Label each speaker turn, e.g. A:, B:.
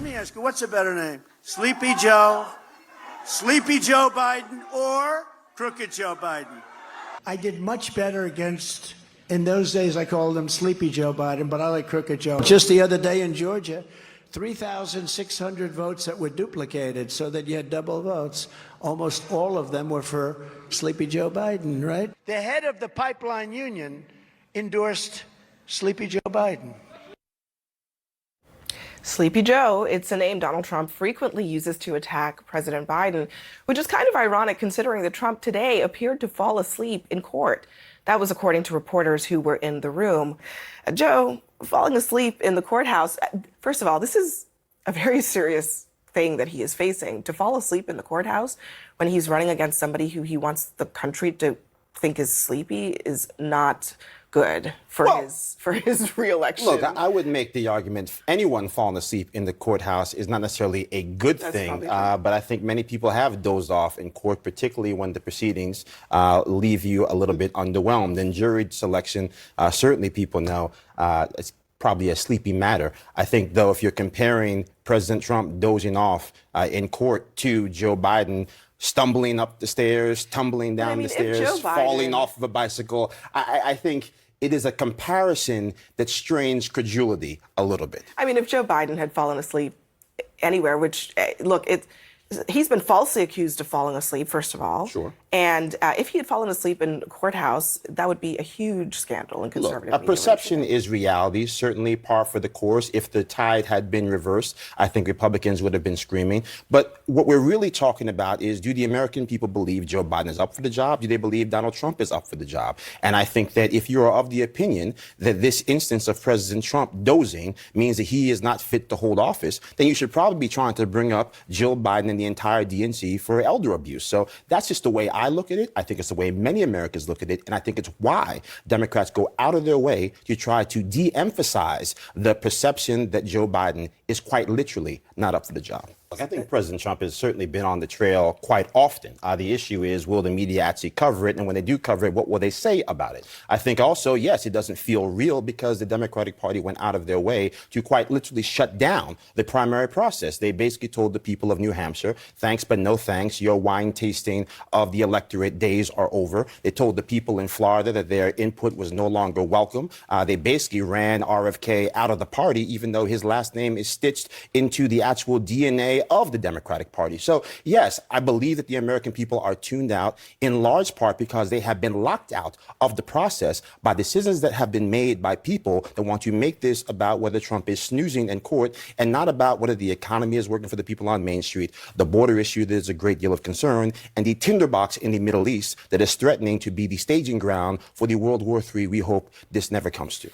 A: me ask you, what's a better name? Sleepy Joe Biden, or Crooked Joe Biden? I did much better against, in those days I called him Sleepy Joe Biden, but I like Crooked Joe. Just the other day in Georgia, 3,600 votes that were duplicated so that you had double votes. Almost all of them were for Sleepy Joe Biden, right? The head of the pipeline union endorsed Sleepy Joe Biden.
B: Sleepy Joe, it's a name Donald Trump frequently uses to attack President Biden, which is kind of ironic considering that Trump today appeared to fall asleep in court. That was according to reporters who were in the room. Joe, falling asleep in the courthouse, first of all, this is a very serious thing that he is facing. To fall asleep in the courthouse when he's running against somebody who he wants the country to think is sleepy is not good for his reelection.
C: Look, I would make the argument anyone falling asleep in the courthouse is not necessarily a good thing, but I think many people have dozed off in court, particularly when the proceedings leave you a little bit underwhelmed. And jury selection, certainly people know it's probably a sleepy matter. I think, though, if you're comparing President Trump dozing off in court to Joe Biden stumbling up the stairs, tumbling down the stairs, falling off of a bicycle, I think it is a comparison that strains credulity a little bit.
B: I mean, if Joe Biden had fallen asleep anywhere, which, look, he's been falsely accused of falling asleep, first of all.
C: Sure.
B: And if he had fallen asleep in a courthouse, that would be a huge scandal in conservative media.
C: A perception is reality, certainly par for the course. If the tide had been reversed, I think Republicans would have been screaming. But what we're really talking about is, do the American people believe Joe Biden is up for the job? Do they believe Donald Trump is up for the job? And I think that if you are of the opinion that this instance of President Trump dozing means that he is not fit to hold office, then you should probably be trying to bring up Jill Biden and the entire DNC for elder abuse. So that's just the way I look at it. I think it's the way many Americans look at it. And I think it's why Democrats go out of their way to try to de-emphasize the perception that Joe Biden is quite literally not up for the job. I think President Trump has certainly been on the trail quite often. The issue is, will the media actually cover it? And when they do cover it, what will they say about it? I think also, yes, it doesn't feel real because the Democratic Party went out of their way to quite literally shut down the primary process. They basically told the people of New Hampshire, thanks but no thanks. Your wine tasting of the electorate days are over. They told the people in Florida that their input was no longer welcome. They basically ran RFK out of the party, even though his last name is stitched into the actual DNA of the Democratic Party. So, yes, I believe that the American people are tuned out in large part because they have been locked out of the process by decisions that have been made by people that want to make this about whether Trump is snoozing in court and not about whether the economy is working for the people on Main Street, the border issue that is a great deal of concern, and the tinderbox in the Middle East that is threatening to be the staging ground for the World War III we hope this never comes to.